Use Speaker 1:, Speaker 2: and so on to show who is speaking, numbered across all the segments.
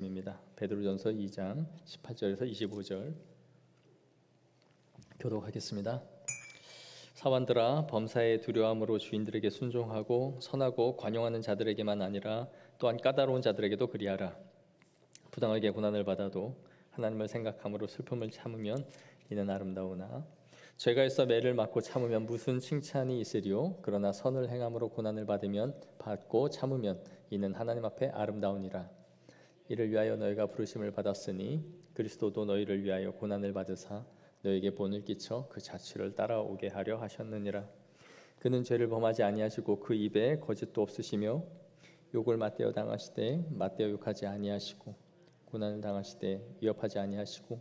Speaker 1: 말씀입니다. 베드로전서 2장 18절에서 25절 교독하겠습니다. 사환들아, 범사에 두려움으로 주인들에게 순종하고 선하고 관용하는 자들에게만 아니라 또한 까다로운 자들에게도 그리하라. 부당하게 고난을 받아도 하나님을 생각함으로 슬픔을 참으면 이는 아름다우나 죄가 있어 매를 맞고 참으면 무슨 칭찬이 있으리요? 그러나 선을 행함으로 고난을 받고 참으면 이는 하나님 앞에 아름다우니라. 이를 위하여 너희가 부르심을 받았으니 그리스도도 너희를 위하여 고난을 받으사 너희에게 본을 끼쳐 그 자취를 따라오게 하려 하셨느니라. 그는 죄를 범하지 아니하시고 그 입에 거짓도 없으시며 욕을 맞대어 당하시되 맞대어 욕하지 아니하시고 고난을 당하시되 위협하지 아니하시고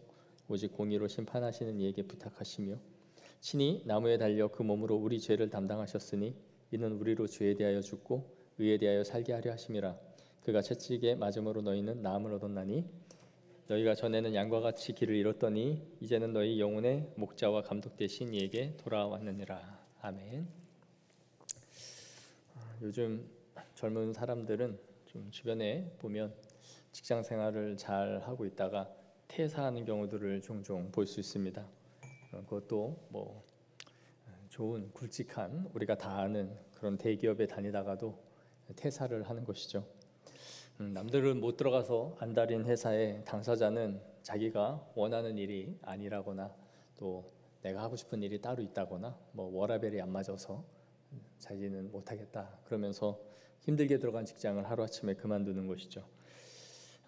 Speaker 1: 오직 공의로 심판하시는 이에게 부탁하시며 친히 나무에 달려 그 몸으로 우리 죄를 담당하셨으니 이는 우리로 죄에 대하여 죽고 의에 대하여 살게 하려 하심이라. 그가 채찍에 맞음으로 너희는 나음을 얻었나니 너희가 전에는 양과 같이 길을 잃었더니 이제는 너희 영혼의 목자와 감독 되신 이에게 돌아왔느니라. 아멘. 요즘 젊은 사람들은 좀 주변에 보면 직장 생활을 잘 하고 있다가 퇴사하는 경우들을 종종 볼 수 있습니다. 그것도 뭐 좋은 굵직한 우리가 다 아는 그런 대기업에 다니다가도 퇴사를 하는 것이죠. 남들은 못 들어가서 안달인 회사의 당사자는 자기가 원하는 일이 아니라거나 또 내가 하고 싶은 일이 따로 있다거나 뭐 워라밸이 안 맞아서 자기는 못하겠다 그러면서 힘들게 들어간 직장을 하루아침에 그만두는 것이죠.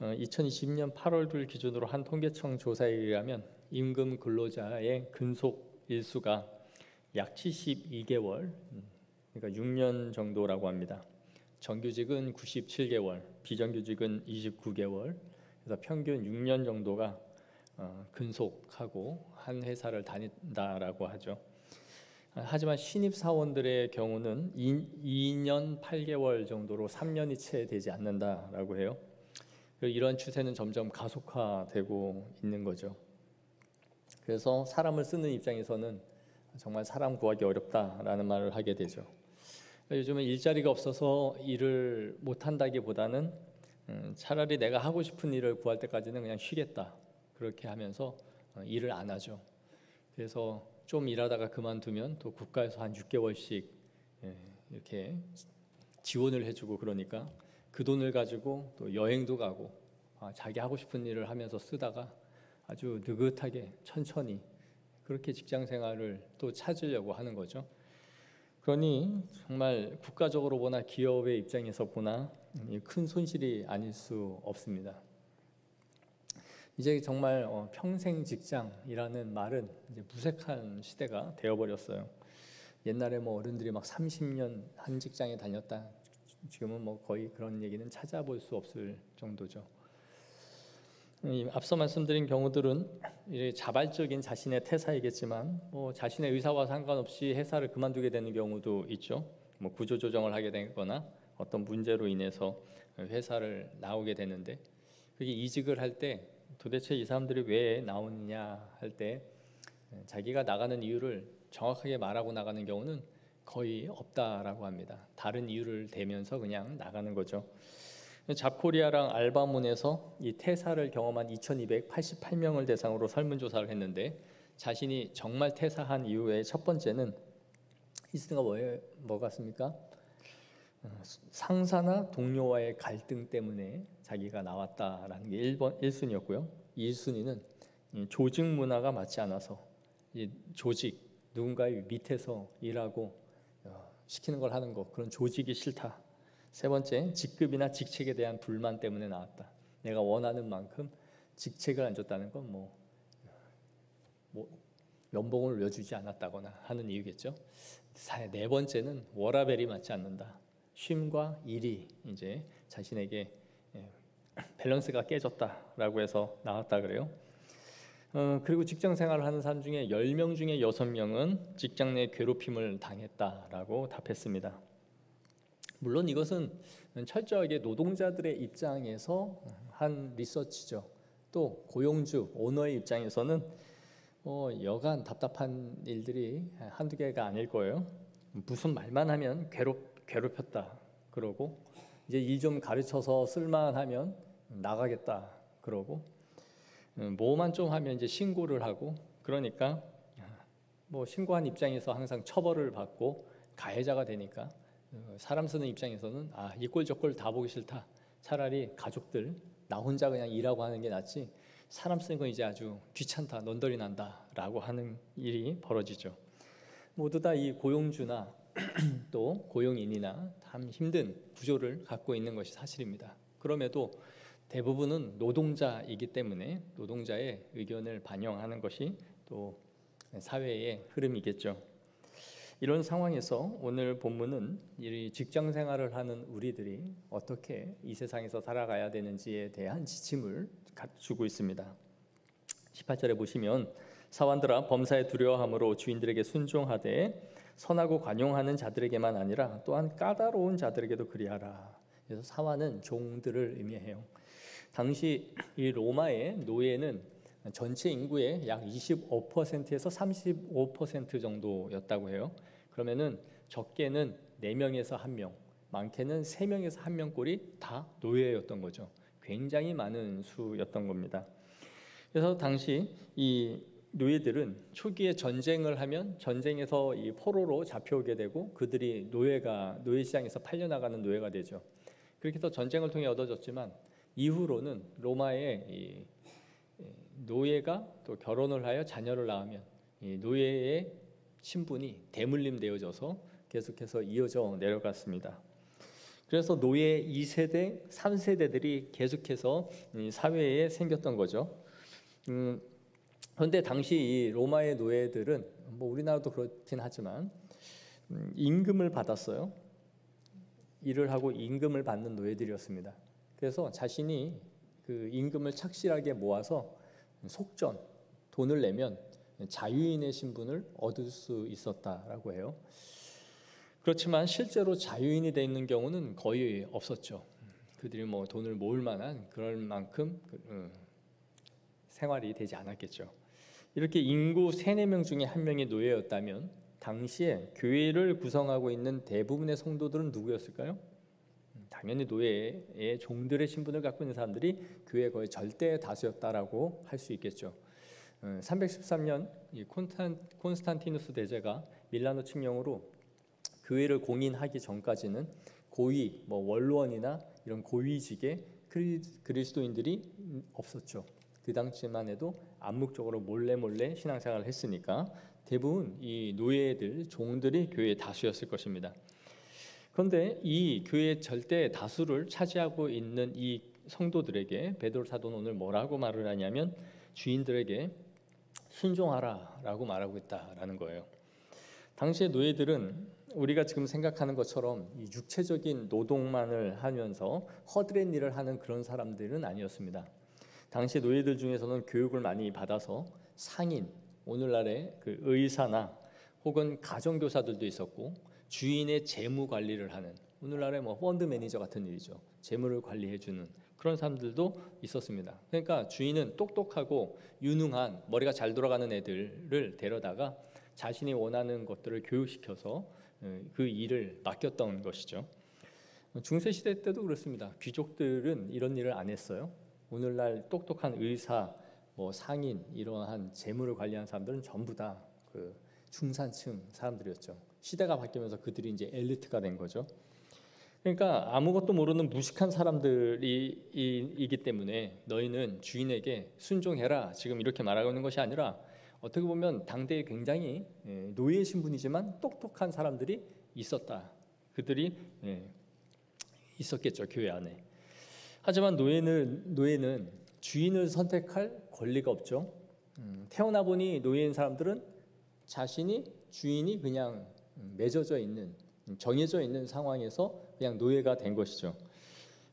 Speaker 1: 2020년 8월들 기준으로 한 통계청 조사에 의하면 임금 근로자의 근속 일수가 약 72개월, 그러니까 6년 정도라고 합니다. 정규직은 97개월, 비정규직은 29개월, 그래서 평균 6년 정도가 근속하고 한 회사를 다닌다라고 하죠. 하지만 신입사원들의 경우는 2년 8개월 정도로 3년이 채 되지 않는다라고 해요. 이런 추세는 점점 가속화되고 있는 거죠. 그래서 사람을 쓰는 입장에서는 정말 사람 구하기 어렵다라는 말을 하게 되죠. 요즘은 일자리가 없어서 일을 못한다기보다는 차라리 내가 하고 싶은 일을 구할 때까지는 그냥 쉬겠다 그렇게 하면서 일을 안 하죠. 그래서 좀 일하다가 그만두면 또 국가에서 한 6개월씩 이렇게 지원을 해주고 그러니까 그 돈을 가지고 또 여행도 가고 자기 하고 싶은 일을 하면서 쓰다가 아주 느긋하게 천천히 그렇게 직장 생활을 또 찾으려고 하는 거죠. 그러니 정말 국가적으로 보나 기업의 입장에서 보나 큰 손실이 아닐 수 없습니다. 이제 정말 평생 직장이라는 말은 이제 무색한 시대가 되어버렸어요. 옛날에 뭐 어른들이 막 30년 한 직장에 다녔다. 지금은 뭐 거의 그런 얘기는 찾아볼 수 없을 정도죠. 앞서 말씀드린 경우들은 자발적인 자신의 퇴사이겠지만 뭐 자신의 의사와 상관없이 회사를 그만두게 되는 경우도 있죠. 뭐 구조조정을 하게 되거나 어떤 문제로 인해서 회사를 나오게 되는데 그게 이직을 할 때 도대체 이 사람들이 왜 나오느냐 할 때 자기가 나가는 이유를 정확하게 말하고 나가는 경우는 거의 없다라고 합니다. 다른 이유를 대면서 그냥 나가는 거죠. 잡코리아랑 알바몬에서 이 퇴사를 경험한 2288명을 대상으로 설문조사를 했는데 자신이 정말 퇴사한 이유의 첫 번째는 히스가 뭐 같습니까? 상사나 동료와의 갈등 때문에 자기가 나왔다라는 게 1순위였고요. 2순위는 조직 문화가 맞지 않아서 이 조직, 누군가의 밑에서 일하고 시키는 걸 하는 거 그런 조직이 싫다. 세 번째, 직급이나 직책에 대한 불만 때문에 나왔다. 내가 원하는 만큼 직책을 안 줬다는 건 뭐 연봉을 올려주지 않았다거나 하는 이유겠죠. 네 번째는 워라밸이 맞지 않는다. 쉼과 일이 이제 자신에게 밸런스가 깨졌다라고 해서 나왔다 그래요. 그리고 직장 생활을 하는 사람 중에 10명 중에 6명은 직장 내 괴롭힘을 당했다라고 답했습니다. 물론 이것은 철저하게 노동자들의 입장에서 한 리서치죠. 또 고용주, 오너의 입장에서는 여간 답답한 일들이 한두 개가 아닐 거예요. 무슨 말만 하면 괴롭혔다 그러고 이제 일 좀 가르쳐서 쓸만하면 나가겠다 그러고 뭐만 좀 하면 이제 신고를 하고 그러니까 뭐 신고한 입장에서 항상 처벌을 받고 가해자가 되니까 사람 쓰는 입장에서는 이 꼴 저 꼴 다 보기 싫다. 차라리 가족들 나 혼자 그냥 일하고 하는 게 낫지 사람 쓰는 건 이제 아주 귀찮다 넌더리 난다라고 하는 일이 벌어지죠. 모두 다 이 고용주나 또 고용인이나 참 힘든 구조를 갖고 있는 것이 사실입니다. 그럼에도 대부분은 노동자이기 때문에 노동자의 의견을 반영하는 것이 또 사회의 흐름이겠죠. 이런 상황에서 오늘 본문은 이 직장 생활을 하는 우리들이 어떻게 이 세상에서 살아가야 되는지에 대한 지침을 주고 있습니다. 18절에 보시면 사원들아 범사에 두려워함으로 주인들에게 순종하되 선하고 관용하는 자들에게만 아니라 또한 까다로운 자들에게도 그리하라. 그래서 사원은 종들을 의미해요. 당시 이 로마의 노예는 전체 인구의 약 25%에서 35% 정도였다고 해요. 그러면은 적게는 4명에서 1명, 많게는 3명에서 1명꼴이 다 노예였던 거죠. 굉장히 많은 수였던 겁니다. 그래서 당시 이 노예들은 초기에 전쟁을 하면 전쟁에서 이 포로로 잡혀오게 되고 그들이 노예 시장에서 팔려나가는 노예가 되죠. 그렇게 해서 전쟁을 통해 얻어졌지만 이후로는 로마의 이 노예가 또 결혼을 하여 자녀를 낳으면 이 노예의 신분이 대물림되어져서 계속해서 이어져 내려갔습니다. 그래서 노예 2세대, 3세대들이 계속해서 이 사회에 생겼던 거죠. 그런데 당시 이 로마의 노예들은 뭐 우리나라도 그렇긴 하지만 임금을 받았어요. 일을 하고 임금을 받는 노예들이었습니다. 그래서 자신이 그 임금을 착실하게 모아서 속전 돈을 내면 자유인의 신분을 얻을 수 있었다라고 해요. 그렇지만 실제로 자유인이 돼 있는 경우는 거의 없었죠. 그들이 뭐 돈을 모을 만한 그럴 만큼 생활이 되지 않았겠죠. 이렇게 인구 3, 4명 중에 1명이 노예였다면 당시에 교회를 구성하고 있는 대부분의 성도들은 누구였을까요? 당연히 노예의 종들의 신분을 갖고 있는 사람들이 교회의 거의 절대 다수였다라고 할 수 있겠죠. 313년 이 콘스탄티누스 대제가 밀라노 칙령으로 교회를 공인하기 전까지는 고위, 뭐 원로원이나 이런 고위직의 그리스도인들이 없었죠. 그 당시만 해도 암묵적으로 몰래 신앙생활을 했으니까 대부분 이 노예들, 종들이 교회의 다수였을 것입니다. 그런데 이 교회의 절대 다수를 차지하고 있는 이 성도들에게 베드로 사도는 오늘 뭐라고 말을 하냐면 주인들에게 순종하라라고 말하고 있다라는 거예요. 당시의 노예들은 우리가 지금 생각하는 것처럼 이 육체적인 노동만을 하면서 허드렛 일을 하는 그런 사람들은 아니었습니다. 당시 노예들 중에서는 교육을 많이 받아서 상인, 오늘날의 그 의사나 혹은 가정교사들도 있었고 주인의 재무 관리를 하는 오늘날의 뭐 펀드 매니저 같은 일이죠. 재무를 관리해주는 그런 사람들도 있었습니다. 그러니까 주인은 똑똑하고 유능한 머리가 잘 돌아가는 애들을 데려다가 자신이 원하는 것들을 교육시켜서 그 일을 맡겼던 것이죠. 중세시대 때도 그렇습니다. 귀족들은 이런 일을 안 했어요. 오늘날 똑똑한 의사, 뭐 상인 이러한 재물을 관리하는 사람들은 전부 다 그 중산층 사람들이었죠. 시대가 바뀌면서 그들이 이제 엘리트가 된 거죠. 그러니까 아무것도 모르는 무식한 사람들이기 때문에 너희는 주인에게 순종해라 지금 이렇게 말하고 있는 것이 아니라 어떻게 보면 당대에 굉장히 노예 신분이지만 똑똑한 사람들이 있었다. 그들이 있었겠죠, 교회 안에. 하지만 노예는 주인을 선택할 권리가 없죠. 태어나 보니 노예인 사람들은 자신이 주인이 그냥 맺어져 있는 정해져 있는 상황에서 그냥 노예가 된 것이죠.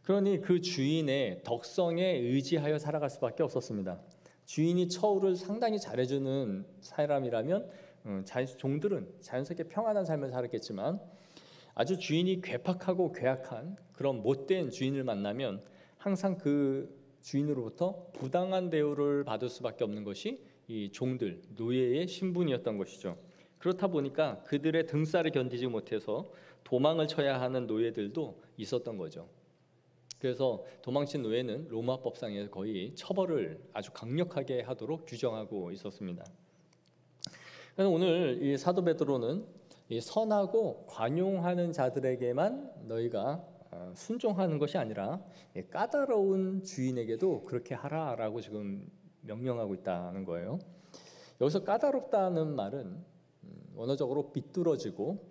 Speaker 1: 그러니 그 주인의 덕성에 의지하여 살아갈 수밖에 없었습니다. 주인이 처우를 상당히 잘해주는 사람이라면 종들은 자연스럽게 평안한 삶을 살았겠지만 아주 주인이 괴팍하고 괴악한 그런 못된 주인을 만나면 항상 그 주인으로부터 부당한 대우를 받을 수밖에 없는 것이 이 종들, 노예의 신분이었던 것이죠. 그렇다 보니까 그들의 등살을 견디지 못해서 도망을 쳐야 하는 노예들도 있었던 거죠. 그래서 도망친 노예는 로마 법상에서 거의 처벌을 아주 강력하게 하도록 규정하고 있었습니다. 그래서 오늘 이 사도 베드로는 이 선하고 관용하는 자들에게만 너희가 순종하는 것이 아니라 까다로운 주인에게도 그렇게 하라라고 지금 명령하고 있다는 거예요. 여기서 까다롭다는 말은 원어적으로 삐뚤어지고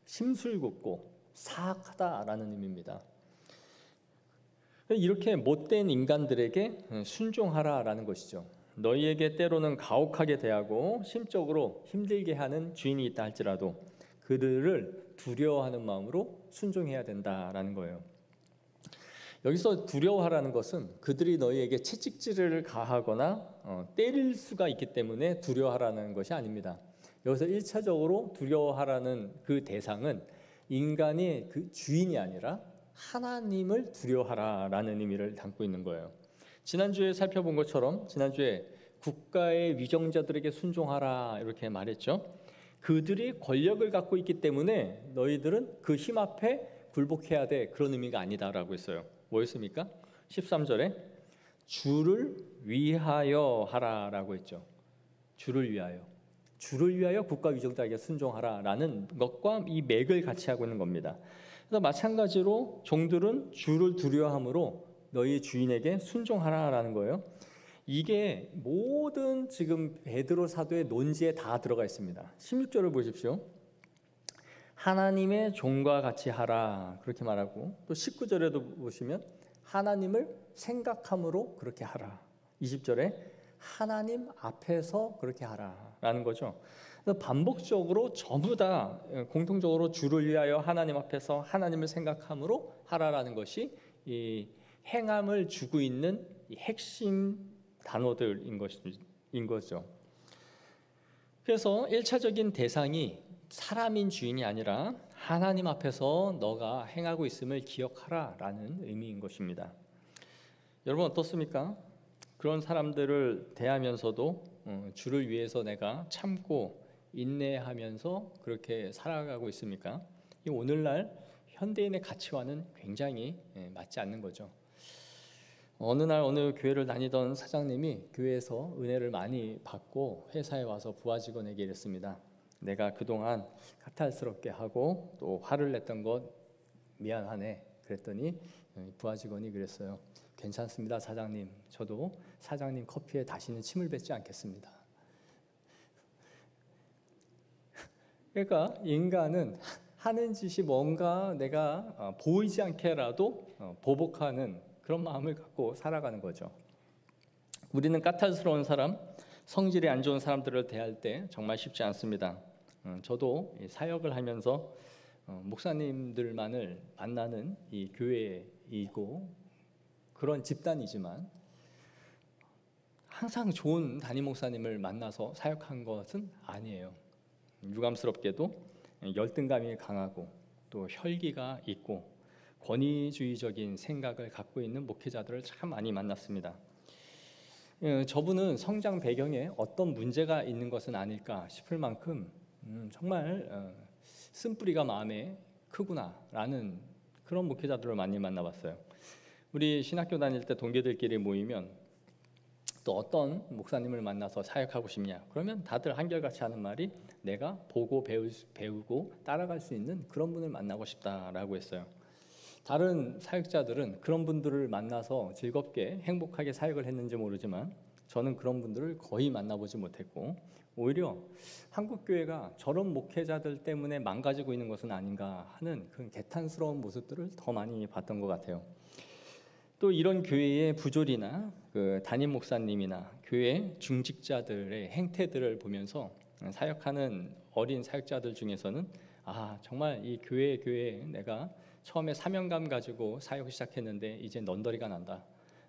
Speaker 1: 심술궂고 사악하다라는 의미입니다. 이렇게 못된 인간들에게 순종하라라는 것이죠. 너희에게 때로는 가혹하게 대하고 심적으로 힘들게 하는 주인이 있다 할지라도 그들을 두려워하는 마음으로 순종해야 된다라는 거예요. 여기서 두려워하라는 것은 그들이 너희에게 채찍질을 가하거나 때릴 수가 있기 때문에 두려워하라는 것이 아닙니다. 여기서 1차적으로 두려워하라는 그 대상은 인간의 그 주인이 아니라 하나님을 두려워하라라는 의미를 담고 있는 거예요. 지난주에 살펴본 것처럼 지난주에 국가의 위정자들에게 순종하라 이렇게 말했죠. 그들이 권력을 갖고 있기 때문에 너희들은 그 힘 앞에 굴복해야 돼, 그런 의미가 아니다라고 했어요. 뭐였습니까? 13절에 주를 위하여 하라라고 했죠. 주를 위하여 국가 위정자에게 순종하라라는 것과 이 맥을 같이 하고 있는 겁니다. 그래서 마찬가지로 종들은 주를 두려워함으로 너희 주인에게 순종하라라는 거예요. 이게 모든 지금 베드로 사도의 논지에 다 들어가 있습니다. 16절을 보십시오. 하나님의 종과 같이 하라 그렇게 말하고, 또 19절에도 보시면 하나님을 생각함으로 그렇게 하라. 20절에 하나님 앞에서 그렇게 하라라는 거죠. 그래서 반복적으로 전부 다 공통적으로 주를 위하여 하나님 앞에서 하나님을 생각함으로 하라라는 것이 이 행함을 주고 있는 이 핵심 단어들인 거죠. 그래서 1차적인 대상이 사람인 주인이 아니라 하나님 앞에서 너가 행하고 있음을 기억하라라는 의미인 것입니다. 여러분 어떻습니까? 그런 사람들을 대하면서도 주를 위해서 내가 참고 인내하면서 그렇게 살아가고 있습니까? 이 오늘날 현대인의 가치와는 굉장히 맞지 않는 거죠. 어느 날 어느 교회를 다니던 사장님이 교회에서 은혜를 많이 받고 회사에 와서 부하 직원에게 이랬습니다. 내가 그동안 까탈스럽게 하고 또 화를 냈던 것 미안하네. 그랬더니 부하 직원이 그랬어요. 괜찮습니다, 사장님. 저도 사장님 커피에 다시는 침을 뱉지 않겠습니다. 그러니까 인간은 하는 짓이 뭔가 내가 보이지 않게라도 보복하는 그런 마음을 갖고 살아가는 거죠. 우리는 까탈스러운 사람, 성질이 안 좋은 사람들을 대할 때 정말 쉽지 않습니다. 저도 사역을 하면서 목사님들만을 만나는 이 교회이고 그런 집단이지만 항상 좋은 담임 목사님을 만나서 사역한 것은 아니에요. 유감스럽게도 열등감이 강하고 또 혈기가 있고 권위주의적인 생각을 갖고 있는 목회자들을 참 많이 만났습니다. 저분은 성장 배경에 어떤 문제가 있는 것은 아닐까 싶을 만큼 정말 쓴뿌리가 마음에 크구나라는 그런 목회자들을 많이 만나봤어요. 우리 신학교 다닐 때 동기들끼리 모이면 또 어떤 목사님을 만나서 사역하고 싶냐? 그러면 다들 한결같이 하는 말이 내가 보고 배우고 따라갈 수 있는 그런 분을 만나고 싶다라고 했어요. 다른 사역자들은 그런 분들을 만나서 즐겁게 행복하게 사역을 했는지 모르지만 저는 그런 분들을 거의 만나보지 못했고 오히려 한국교회가 저런 목회자들 때문에 망가지고 있는 것은 아닌가 하는 그런 개탄스러운 모습들을 더 많이 봤던 것 같아요. 또 이런 교회의 부조리나 그 담임 목사님이나 교회 중직자들의 행태들을 보면서 사역하는 어린 사역자들 중에서는 정말 이 교회에 내가 처음에 사명감 가지고 사역을 시작했는데 이제 넌더리가 난다.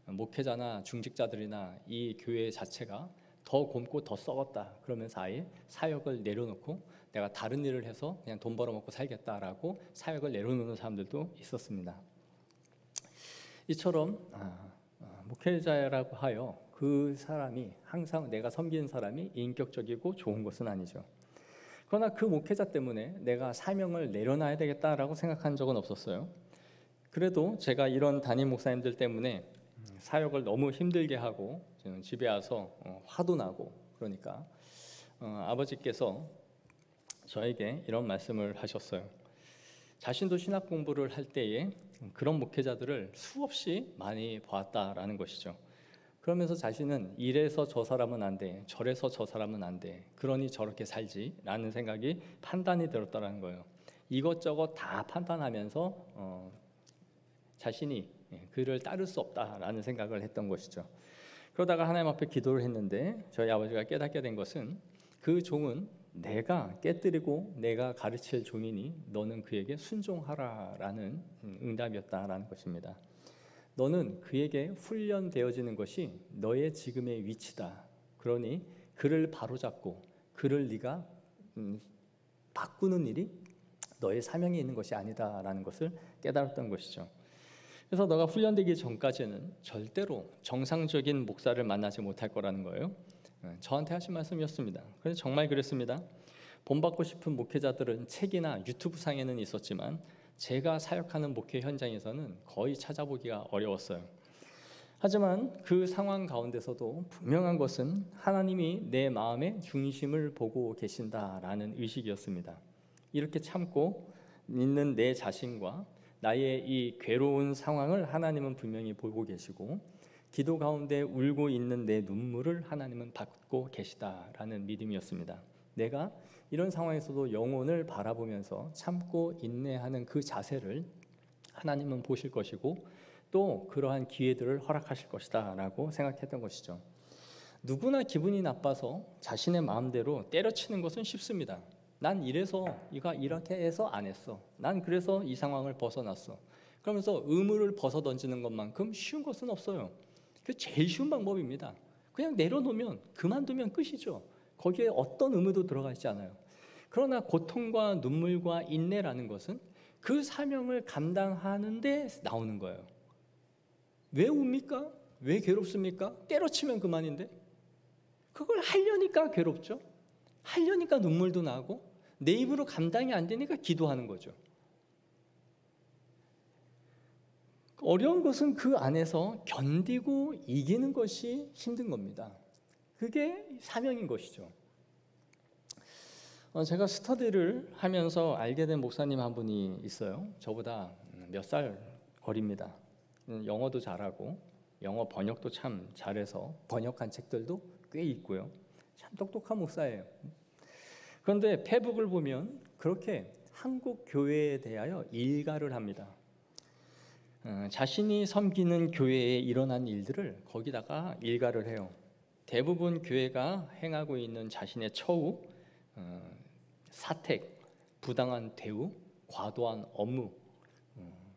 Speaker 1: 목회자나 중직자들이나 이 교회 자체가 더 곪고 더 썩었다. 그러면서 아예 사역을 내려놓고 내가 다른 일을 해서 그냥 돈 벌어먹고 살겠다라고 사역을 내려놓는 사람들도 있었습니다. 이처럼 목회자라고 하여 그 사람이 항상 내가 섬기는 사람이 인격적이고 좋은 것은 아니죠. 그러나 그 목회자 때문에 내가 사명을 내려놔야 되겠다라고 생각한 적은 없었어요. 그래도 제가 이런 담임 목사님들 때문에 사역을 너무 힘들게 하고 저는 집에 와서 화도 나고 그러니까 아버지께서 저에게 이런 말씀을 하셨어요. 자신도 신학 공부를 할 때에 그런 목회자들을 수없이 많이 보았다라는 것이죠. 그러면서 자신은 이래서 저 사람은 안 돼, 저래서 저 사람은 안 돼, 그러니 저렇게 살지라는 생각이 판단이 들었다는 거예요. 이것저것 다 판단하면서 자신이 그를 따를 수 없다라는 생각을 했던 것이죠. 그러다가 하나님 앞에 기도를 했는데 저희 아버지가 깨닫게 된 것은 그 종은 내가 깨뜨리고 내가 가르칠 종이니 너는 그에게 순종하라라는 응답이었다라는 것입니다. 너는 그에게 훈련되어지는 것이 너의 지금의 위치다. 그러니 그를 바로잡고 그를 네가 바꾸는 일이 너의 사명에 있는 것이 아니다라는 것을 깨달았던 것이죠. 그래서 너가 훈련되기 전까지는 절대로 정상적인 목사를 만나지 못할 거라는 거예요. 저한테 하신 말씀이었습니다. 그래서 정말 그랬습니다. 본받고 싶은 목회자들은 책이나 유튜브 상에는 있었지만 제가 사역하는 목회 현장에서는 거의 찾아보기가 어려웠어요. 하지만 그 상황 가운데서도 분명한 것은 하나님이 내 마음의 중심을 보고 계신다라는 의식이었습니다. 이렇게 참고 있는 내 자신과 나의 이 괴로운 상황을 하나님은 분명히 보고 계시고 기도 가운데 울고 있는 내 눈물을 하나님은 받고 계시다라는 믿음이었습니다. 내가 이런 상황에서도 영혼을 바라보면서 참고 인내하는 그 자세를 하나님은 보실 것이고 또 그러한 기회들을 허락하실 것이다 라고 생각했던 것이죠. 누구나 기분이 나빠서 자신의 마음대로 때려치는 것은 쉽습니다. 난 이래서 이렇게 해서 안 했어. 난 그래서 이 상황을 벗어났어. 그러면서 의무를 벗어 던지는 것만큼 쉬운 것은 없어요. 그 제일 쉬운 방법입니다. 그냥 내려놓으면 그만두면 끝이죠. 거기에 어떤 의무도 들어가 있지 않아요. 그러나 고통과 눈물과 인내라는 것은 그 사명을 감당하는데 나오는 거예요. 왜 웁니까? 왜 괴롭습니까? 때려치면 그만인데. 그걸 하려니까 괴롭죠. 하려니까 눈물도 나고 내 입으로 감당이 안 되니까 기도하는 거죠. 어려운 것은 그 안에서 견디고 이기는 것이 힘든 겁니다. 그게 사명인 것이죠. 제가 스터디를 하면서 알게 된 목사님 한 분이 있어요. 저보다 몇 살 어립니다. 영어도 잘하고 영어 번역도 참 잘해서 번역한 책들도 꽤 있고요. 참 똑똑한 목사예요. 그런데 페북을 보면 그렇게 한국 교회에 대하여 일가를 합니다. 자신이 섬기는 교회에 일어난 일들을 거기다가 일가를 해요. 대부분 교회가 행하고 있는 자신의 처우, 사택, 부당한 대우, 과도한 업무,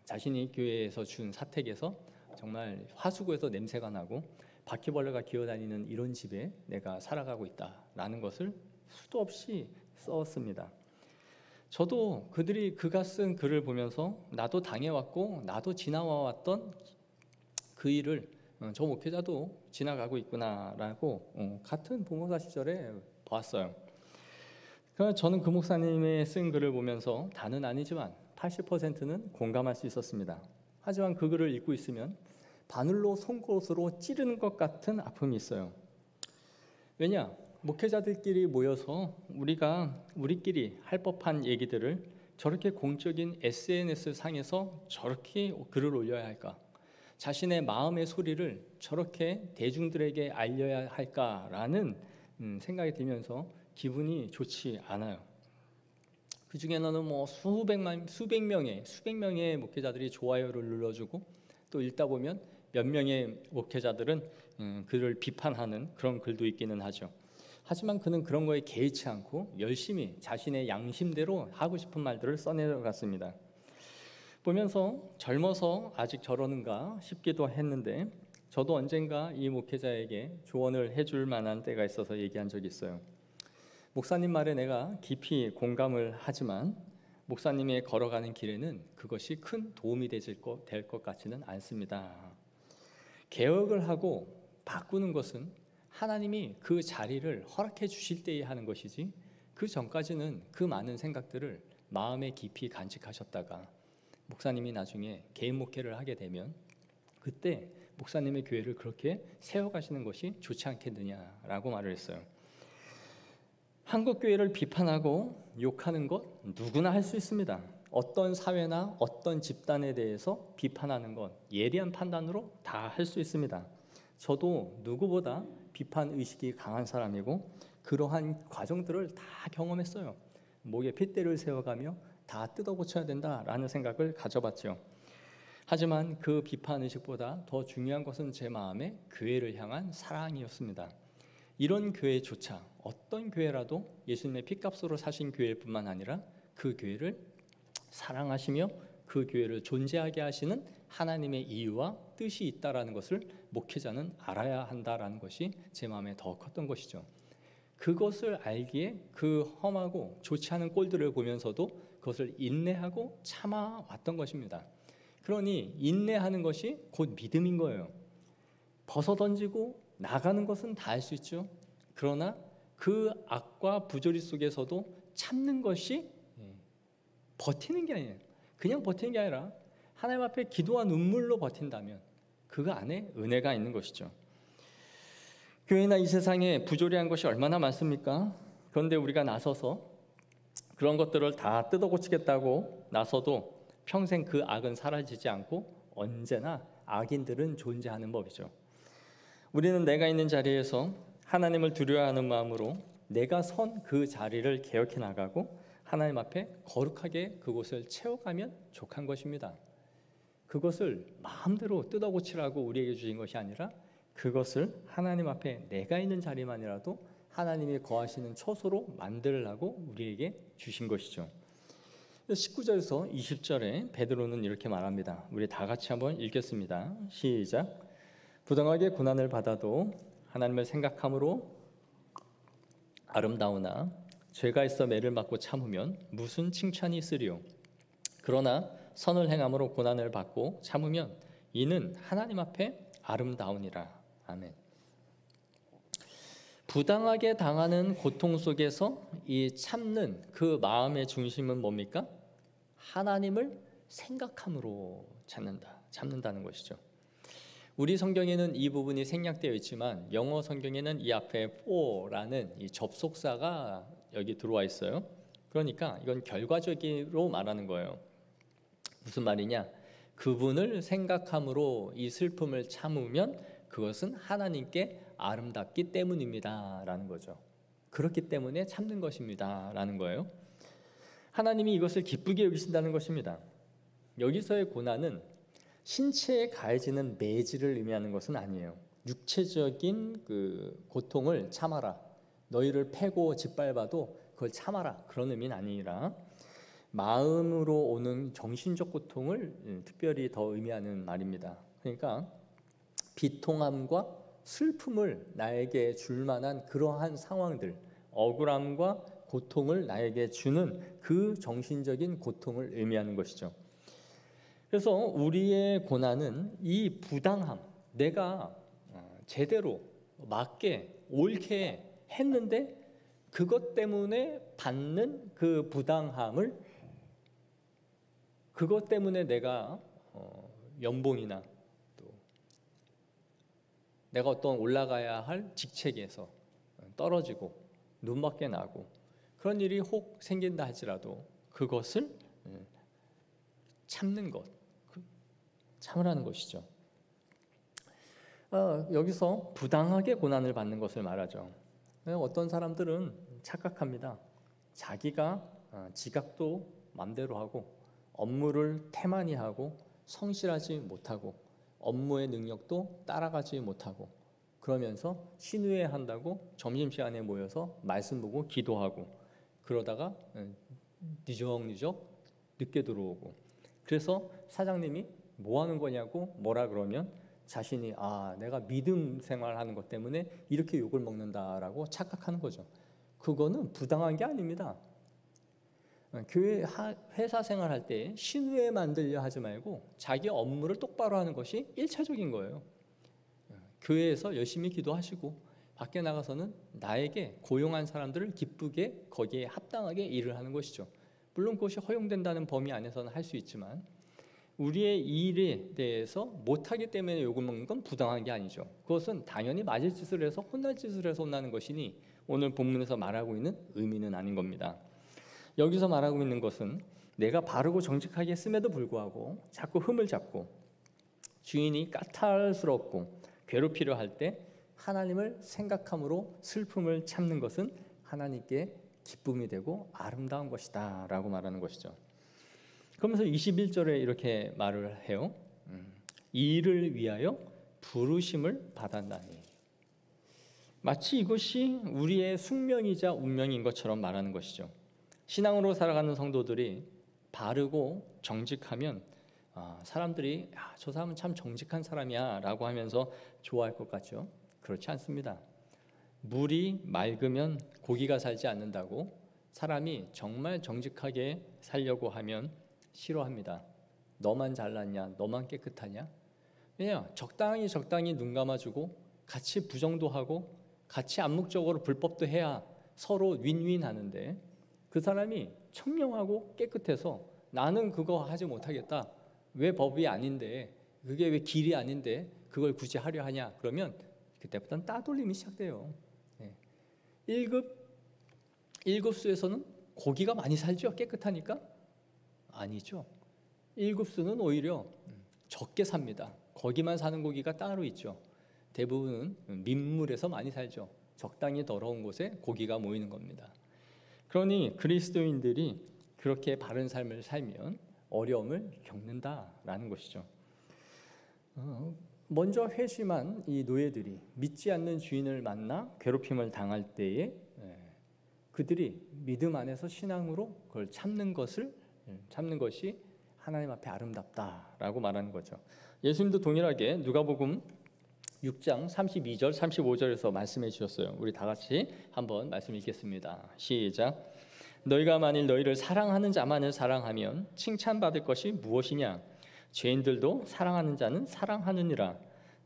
Speaker 1: 자신이 교회에서 준 사택에서 정말 화수구에서 냄새가 나고 바퀴벌레가 기어다니는 이런 집에 내가 살아가고 있다라는 것을 수도 없이 썼습니다. 저도 그가 쓴 글을 보면서 나도 당해왔고 나도 지나와왔던 그 일을 저 목회자도 지나가고 있구나라고 같은 부모사 시절에 봤어요. 저는 그 목사님의 쓴 글을 보면서 다는 아니지만 80%는 공감할 수 있었습니다. 하지만 그 글을 읽고 있으면 바늘로 송곳으로 찌르는 것 같은 아픔이 있어요. 왜냐? 목회자들끼리 모여서 우리끼리 할 법한 얘기들을 저렇게 공적인 SNS 상에서 저렇게 글을 올려야 할까? 자신의 마음의 소리를 저렇게 대중들에게 알려야 할까라는 생각이 들면서 기분이 좋지 않아요. 그 중에는 수백 명의 목회자들이 좋아요를 눌러주고 또 읽다 보면 몇 명의 목회자들은 그를 비판하는 그런 글도 있기는 하죠. 하지만 그는 그런 거에 개의치 않고 열심히 자신의 양심대로 하고 싶은 말들을 써내려갔습니다. 보면서 젊어서 아직 저러는가 싶기도 했는데 저도 언젠가 이 목회자에게 조언을 해줄 만한 때가 있어서 얘기한 적이 있어요. 목사님 말에 내가 깊이 공감을 하지만 목사님의 걸어가는 길에는 그것이 큰 도움이 될 것 같지는 않습니다. 개혁을 하고 바꾸는 것은 하나님이 그 자리를 허락해 주실 때에 하는 것이지 그 전까지는 그 많은 생각들을 마음에 깊이 간직하셨다가 목사님이 나중에 개인 목회를 하게 되면 그때 목사님의 교회를 그렇게 세워가시는 것이 좋지 않겠느냐라고 말을 했어요. 한국 교회를 비판하고 욕하는 것 누구나 할 수 있습니다. 어떤 사회나 어떤 집단에 대해서 비판하는 것 예리한 판단으로 다 할 수 있습니다. 저도 누구보다 비판 의식이 강한 사람이고 그러한 과정들을 다 경험했어요. 목에 핏대를 세워가며 다 뜯어 고쳐야 된다라는 생각을 가져봤죠. 하지만 그 비판 의식보다 더 중요한 것은 제 마음에 교회를 향한 사랑이었습니다. 이런 교회조차 어떤 교회라도 예수님의 피값으로 사신 교회일 뿐만 아니라 그 교회를 사랑하시며 그 교회를 존재하게 하시는 하나님의 이유와 뜻이 있다라는 것을 목회자는 알아야 한다라는 것이 제 마음에 더 컸던 것이죠. 그것을 알기에 그 험하고 좋지 않은 꼴들을 보면서도 그것을 인내하고 참아왔던 것입니다. 그러니 인내하는 것이 곧 믿음인 거예요. 벗어던지고 나가는 것은 다 할 수 있죠. 그러나 그 악과 부조리 속에서도 참는 것이 버티는 게 아니에요. 그냥 버티는 게 아니라 하나님 앞에 기도와 눈물로 버틴다면 그 안에 은혜가 있는 것이죠. 교회나 이 세상에 부조리한 것이 얼마나 많습니까? 그런데 우리가 나서서 그런 것들을 다 뜯어고치겠다고 나서도 평생 그 악은 사라지지 않고 언제나 악인들은 존재하는 법이죠. 우리는 내가 있는 자리에서 하나님을 두려워하는 마음으로 내가 선 그 자리를 개혁해 나가고 하나님 앞에 거룩하게 그곳을 채워가면 족한 것입니다. 그것을 마음대로 뜯어고치라고 우리에게 주신 것이 아니라 그것을 하나님 앞에 내가 있는 자리만이라도 하나님이 거하시는 처소로 만들라고 우리에게 주신 것이죠. 19절에서 20절에 베드로는 이렇게 말합니다. 우리 다 같이 한번 읽겠습니다. 시작. 부당하게 고난을 받아도 하나님을 생각함으로 아름다우나 죄가 있어 매를 맞고 참으면 무슨 칭찬이 있으리요. 그러나 선을 행함으로 고난을 받고 참으면 이는 하나님 앞에 아름다우니라. 아멘. 부당하게 당하는 고통 속에서 이 참는 그 마음의 중심은 뭡니까? 하나님을 생각함으로 참는다는 것이죠. 우리 성경에는 이 부분이 생략되어 있지만 영어 성경에는 이 앞에 for라는 이 접속사가 여기 들어와 있어요. 그러니까 이건 결과적으로 말하는 거예요. 무슨 말이냐? 그분을 생각함으로 이 슬픔을 참으면 그것은 하나님께 아름답기 때문입니다 라는 거죠. 그렇기 때문에 참는 것입니다 라는 거예요. 하나님이 이것을 기쁘게 여기신다는 것입니다. 여기서의 고난은 신체에 가해지는 매질을 의미하는 것은 아니에요. 육체적인 그 고통을 참아라, 너희를 패고 짓밟아도 그걸 참아라, 그런 의미는 아니라 마음으로 오는 정신적 고통을 특별히 더 의미하는 말입니다. 그러니까 비통함과 슬픔을 나에게 줄 만한 그러한 상황들, 억울함과 고통을 나에게 주는 그 정신적인 고통을 의미하는 것이죠. 그래서 우리의 고난은 이 부당함, 내가 제대로 맞게 옳게 했는데 그것 때문에 받는 그 부당함을, 그것 때문에 내가 연봉이나 또 내가 어떤 올라가야 할 직책에서 떨어지고 눈밖에 나고 그런 일이 혹 생긴다 할지라도 그것을 참는 것, 참으라는 것이죠. 여기서 부당하게 고난을 받는 것을 말하죠. 어떤 사람들은 착각합니다. 자기가 지각도 맘대로 하고 업무를 태만히 하고 성실하지 못하고 업무의 능력도 따라가지 못하고 그러면서 신우회한다고 점심시간에 모여서 말씀 보고 기도하고 그러다가 늦적 늦게 들어오고, 그래서 사장님이 뭐 하는 거냐고 뭐라 그러면 자신이 내가 믿음 생활하는 것 때문에 이렇게 욕을 먹는다라고 착각하는 거죠. 그거는 부당한 게 아닙니다. 교회 회사 생활할 때 신우회 만들려 하지 말고 자기 업무를 똑바로 하는 것이 1차적인 거예요. 교회에서 열심히 기도하시고 밖에 나가서는 나에게 고용한 사람들을 기쁘게 거기에 합당하게 일을 하는 것이죠. 물론 그것이 허용된다는 범위 안에서는 할 수 있지만 우리의 일에 대해서 못하기 때문에 욕을 먹는 건 부당한 게 아니죠. 그것은 당연히 맞을 짓을 해서 혼날 짓을 해서 혼나는 것이니 오늘 본문에서 말하고 있는 의미는 아닌 겁니다. 여기서 말하고 있는 것은 내가 바르고 정직하게 했음에도 불구하고 자꾸 흠을 잡고 주인이 까탈스럽고 괴롭히려 할 때 하나님을 생각함으로 슬픔을 참는 것은 하나님께 기쁨이 되고 아름다운 것이다 라고 말하는 것이죠. 그러면서 21절에 이렇게 말을 해요. 이를 위하여 부르심을 받았나니. 마치 이것이 우리의 숙명이자 운명인 것처럼 말하는 것이죠. 신앙으로 살아가는 성도들이 바르고 정직하면 사람들이 저 사람은 참 정직한 사람이야 라고 하면서 좋아할 것 같죠. 그렇지 않습니다. 물이 맑으면 고기가 살지 않는다고 사람이 정말 정직하게 살려고 하면 싫어합니다. 너만 잘났냐? 너만 깨끗하냐? 그냥 적당히 눈 감아주고 같이 부정도 하고 같이 암묵적으로 불법도 해야 서로 윈윈 하는데 그 사람이 청명하고 깨끗해서 나는 그거 하지 못하겠다. 왜 법이 아닌데 그게 왜 길이 아닌데 그걸 굳이 하려 하냐? 그러면 그때부터는 따돌림이 시작돼요. 1급수에서는 고기가 많이 살죠. 깨끗하니까? 아니죠. 1급수는 오히려 적게 삽니다. 거기만 사는 고기가 따로 있죠. 대부분은 민물에서 많이 살죠. 적당히 더러운 곳에 고기가 모이는 겁니다. 그러니 그리스도인들이 그렇게 바른 삶을 살면 어려움을 겪는다라는 것이죠. 먼저 회심한 이 노예들이 믿지 않는 주인을 만나 괴롭힘을 당할 때에 그들이 믿음 안에서 신앙으로 그걸 참는 것이 하나님 앞에 아름답다라고 말하는 거죠. 예수님도 동일하게 누가복음 6장 32절 35절에서 말씀해 주셨어요. 우리 다 같이 한번 말씀 읽겠습니다. 시작. 너희가 만일 너희를 사랑하는 자만을 사랑하면 칭찬받을 것이 무엇이냐? 죄인들도 사랑하는 자는 사랑하느니라.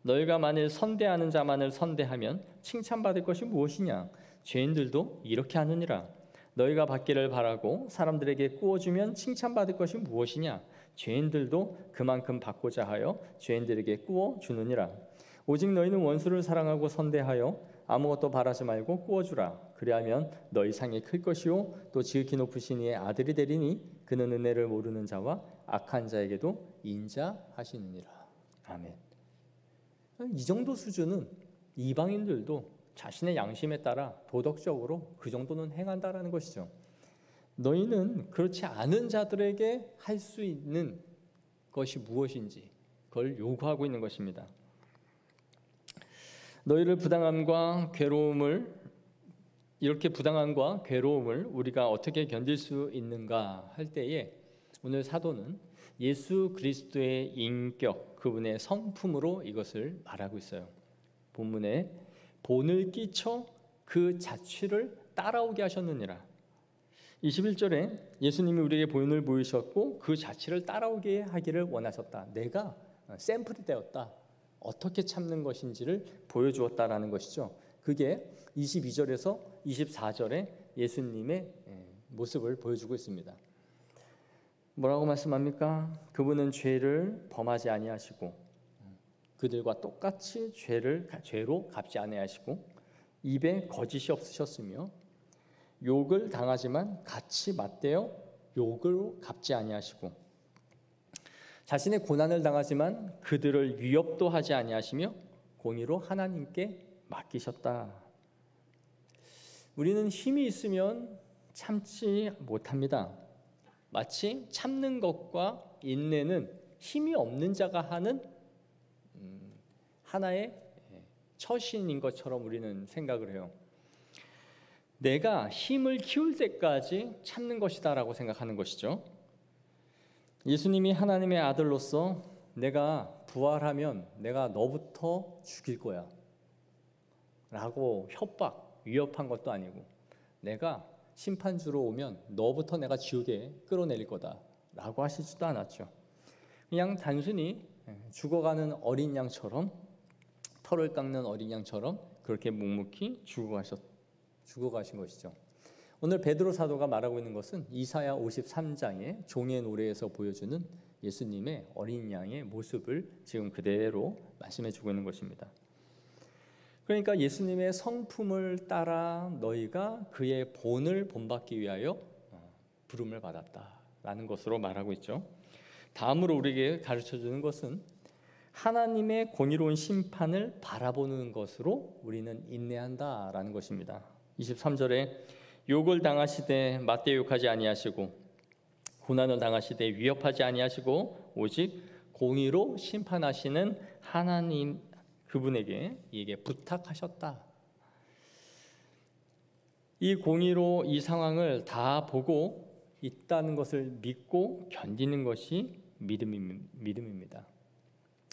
Speaker 1: 너희가 만일 선대하는 자만을 선대하면 칭찬받을 것이 무엇이냐? 죄인들도 이렇게 하느니라. 너희가 받기를 바라고 사람들에게 구워주면 칭찬받을 것이 무엇이냐? 죄인들도 그만큼 받고자 하여 죄인들에게 구워주느니라. 오직 너희는 원수를 사랑하고 선대하여 아무것도 바라지 말고 구워주라. 그리하면 너희 상이 클 것이요 또 지극히 높으신 이의 아들이 되리니 그는 은혜를 모르는 자와 악한 자에게도 인자하시느니라. 아멘. 이 정도 수준은 이방인들도 자신의 양심에 따라 도덕적으로 그 정도는 행한다라는 것이죠. 너희는 그렇지 않은 자들에게 할 수 있는 것이 무엇인지 그걸 요구하고 있는 것입니다. 너희를 이렇게 부당함과 괴로움을 우리가 어떻게 견딜 수 있는가 할 때에 오늘 사도는 예수 그리스도의 인격, 그분의 성품으로 이것을 말하고 있어요. 본문에 본을 끼쳐 그 자취를 따라오게 하셨느니라. 21절에 예수님이 우리에게 본을 보이셨고 그 자취를 따라오게 하기를 원하셨다. 내가 샘플이 되었다. 어떻게 참는 것인지를 보여주었다라는 것이죠. 그게 22절에서 24절에 예수님의 모습을 보여주고 있습니다. 뭐라고 말씀합니까? 그분은 죄를 범하지 아니하시고 그들과 똑같이 죄로 갚지 아니하시고 입에 거짓이 없으셨으며 욕을 당하지만 같이 맞대어 욕을 갚지 아니하시고 자신의 고난을 당하지만 그들을 위협도 하지 아니하시며 공의로 하나님께 맡기셨다. 우리는 힘이 있으면 참지 못합니다. 마치 참는 것과 인내는 힘이 없는 자가 하는 하나의 처신인 것처럼 우리는 생각을 해요. 내가 힘을 키울 때까지 참는 것이다라고 생각하는 것이죠. 예수님이 하나님의 아들로서 내가 부활하면 내가 너부터 죽일 거야 라고 위협한 것도 아니고 내가 심판주로 오면 너부터 내가 지옥에 끌어내릴 거다 라고 하시지도 않았죠. 그냥 단순히 죽어가는 어린 양처럼 털을 깎는 어린 양처럼 그렇게 묵묵히 죽어가신 것이죠. 오늘 베드로 사도가 말하고 있는 것은 이사야 53장의 종의 노래에서 보여주는 예수님의 어린 양의 모습을 지금 그대로 말씀해 주고 있는 것입니다. 그러니까 예수님의 성품을 따라 너희가 그의 본을 본받기 위하여 부름을 받았다라는 것으로 말하고 있죠. 다음으로 우리에게 가르쳐주는 것은 하나님의 공의로운 심판을 바라보는 것으로 우리는 인내한다라는 것입니다. 23절에 욕을 당하시되 맞대 욕하지 아니하시고 고난을 당하시되 위협하지 아니하시고 오직 공의로 심판하시는 하나님 그분에게 이게 부탁하셨다. 이 공의로 이 상황을 다 보고 있다는 것을 믿고 견디는 것이 믿음입니다.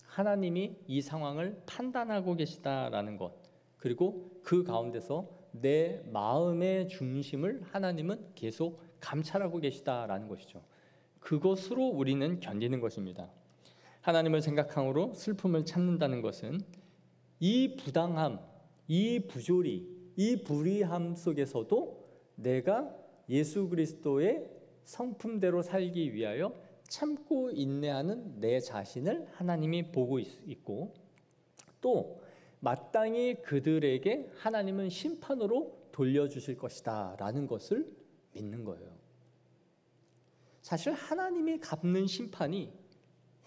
Speaker 1: 하나님이 이 상황을 판단하고 계시다라는 것, 그리고 그 가운데서 내 마음의 중심을 하나님은 계속 감찰하고 계시다라는 것이죠. 그것으로 우리는 견디는 것입니다. 하나님을 생각함으로 슬픔을 참는다는 것은 이 부당함, 이 부조리, 이 불의함 속에서도 내가 예수 그리스도의 성품대로 살기 위하여 참고 인내하는 내 자신을 하나님이 보고 있고, 또 마땅히 그들에게 하나님은 심판으로 돌려주실 것이다 라는 것을 믿는 거예요. 사실 하나님이 갚는 심판이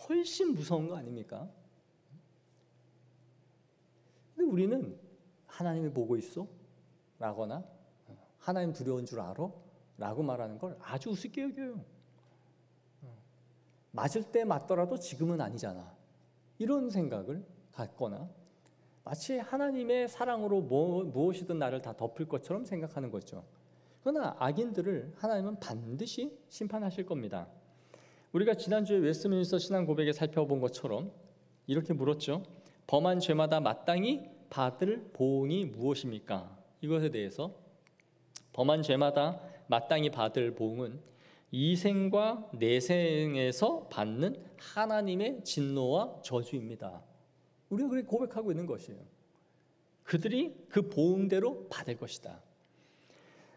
Speaker 1: 훨씬 무서운 거 아닙니까? 근데 우리는 하나님이 보고 있어? 라거나 하나님 두려운 줄 알아? 라고 말하는 걸 아주 우습게 여겨요. 맞을 때 맞더라도 지금은 아니잖아, 이런 생각을 갖거나 마치 하나님의 사랑으로 무엇이든 나를 다 덮을 것처럼 생각하는 거죠. 그러나 악인들을 하나님은 반드시 심판하실 겁니다. 우리가 지난주에 웨스트민스터 신앙 고백에 살펴본 것처럼 이렇게 물었죠. 범한 죄마다 마땅히 받을 보응이 무엇입니까? 이것에 대해서 범한 죄마다 마땅히 받을 보응은 이생과 내생에서 받는 하나님의 진노와 저주입니다. 우리가 그렇게 고백하고 있는 것이에요. 그들이 그 보응대로 받을 것이다.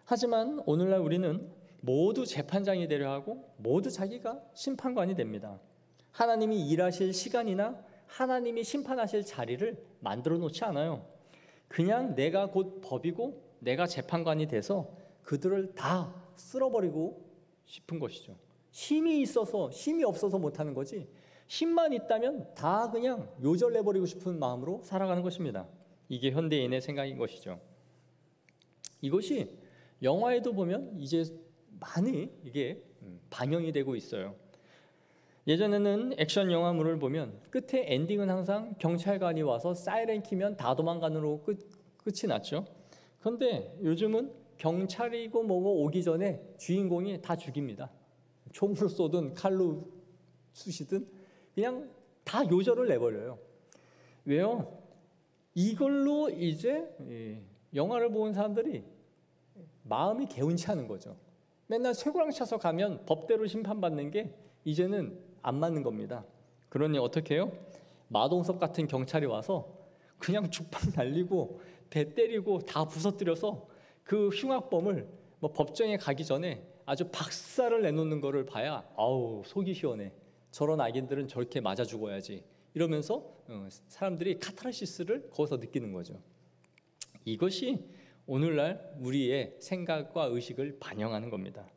Speaker 1: 하지만 오늘날 우리는 모두 재판장이 되려 하고 모두 자기가 심판관이 됩니다. 하나님이 일하실 시간이나 하나님이 심판하실 자리를 만들어 놓지 않아요. 그냥 내가 곧 법이고 내가 재판관이 돼서 그들을 다 쓸어버리고 싶은 것이죠. 힘이 있어서 힘이 없어서 못하는 거지, 힘만 있다면 다 그냥 요절내버리고 싶은 마음으로 살아가는 것입니다. 이게 현대인의 생각인 것이죠. 이것이 영화에도 보면 이제 많이 이게 반영이 되고 있어요. 예전에는 액션 영화물을 보면 끝에 엔딩은 항상 경찰관이 와서 사이렌 키면 다 도망가는으로 끝이 났죠. 그런데 요즘은 경찰이고 뭐고 오기 전에 주인공이 다 죽입니다. 총으로 쏘든 칼로 쑤시든 그냥 다 요절을 내버려요. 왜요? 이걸로 이제 영화를 보는 사람들이 마음이 개운치 않은 거죠. 맨날 쇠고랑 쳐서 가면 법대로 심판받는 게 이제는 안 맞는 겁니다. 그러니 어떻게 해요? 마동석 같은 경찰이 와서 그냥 죽방 날리고 배 때리고 다 부서뜨려서 그 흉악범을 법정에 가기 전에 아주 박살을 내놓는 거를 봐야 아우 속이 시원해. 저런 악인들은 저렇게 맞아 죽어야지. 이러면서 사람들이 카타르시스를 거기서 느끼는 거죠. 이것이 오늘날 우리의 생각과 의식을 반영하는 겁니다.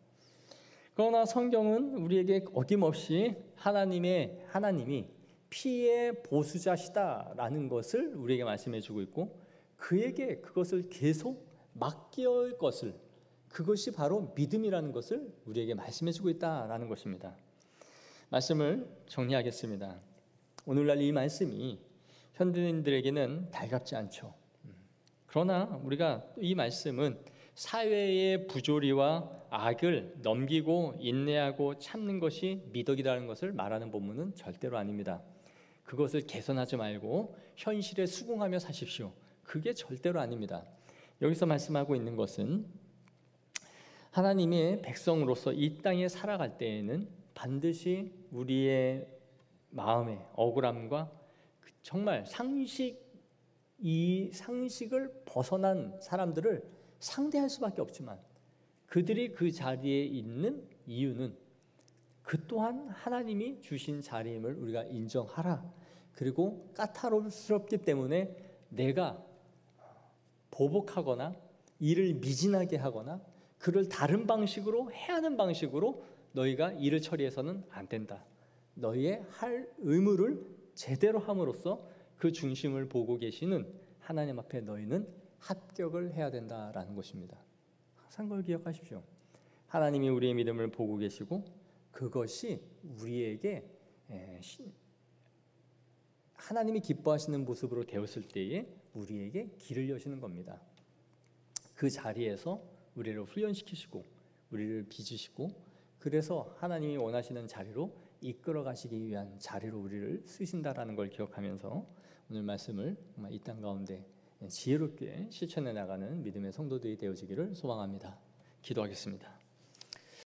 Speaker 1: 그러나 성경은 우리에게 어김없이 하나님이 피의 보수자시다라는 것을 우리에게 말씀해 주고 있고, 그에게 그것을 계속 맡길 것을, 그것이 바로 믿음이라는 것을 우리에게 말씀해 주고 있다라는 것입니다. 말씀을 정리하겠습니다. 오늘날 이 말씀이 현대인들에게는 달갑지 않죠. 그러나 우리가 이 말씀은 사회의 부조리와 악을 넘기고 인내하고 참는 것이 미덕이라는 것을 말하는 본문은 절대로 아닙니다. 그것을 개선하지 말고 현실에 수긍하며 사십시오. 그게 절대로 아닙니다. 여기서 말씀하고 있는 것은 하나님의 백성으로서 이 땅에 살아갈 때에는 반드시 우리의 마음의 억울함과 정말 이 상식을 벗어난 사람들을 상대할 수밖에 없지만, 그들이 그 자리에 있는 이유는 그 또한 하나님이 주신 자리임을 우리가 인정하라. 그리고 까다롭기 때문에 내가 보복하거나 일을 미진하게 하거나 그를 다른 방식으로 해야 하는 방식으로 너희가 일을 처리해서는 안 된다. 너희의 할 의무를 제대로 함으로써 그 중심을 보고 계시는 하나님 앞에 너희는 합격을 해야 된다라는 것입니다. 항상 그걸 기억하십시오. 하나님이 우리의 믿음을 보고 계시고 그것이 우리에게 하나님이 기뻐하시는 모습으로 되었을 때에 우리에게 길을 여시는 겁니다. 그 자리에서 우리를 훈련시키시고 우리를 빚으시고 그래서 하나님이 원하시는 자리로 이끌어 가시기 위한 자리로 우리를 쓰신다라는 걸 기억하면서 오늘 말씀을 이 땅 가운데 지혜롭게 실천해 나가는 믿음의 성도들이 되어지기를 소망합니다. 기도하겠습니다.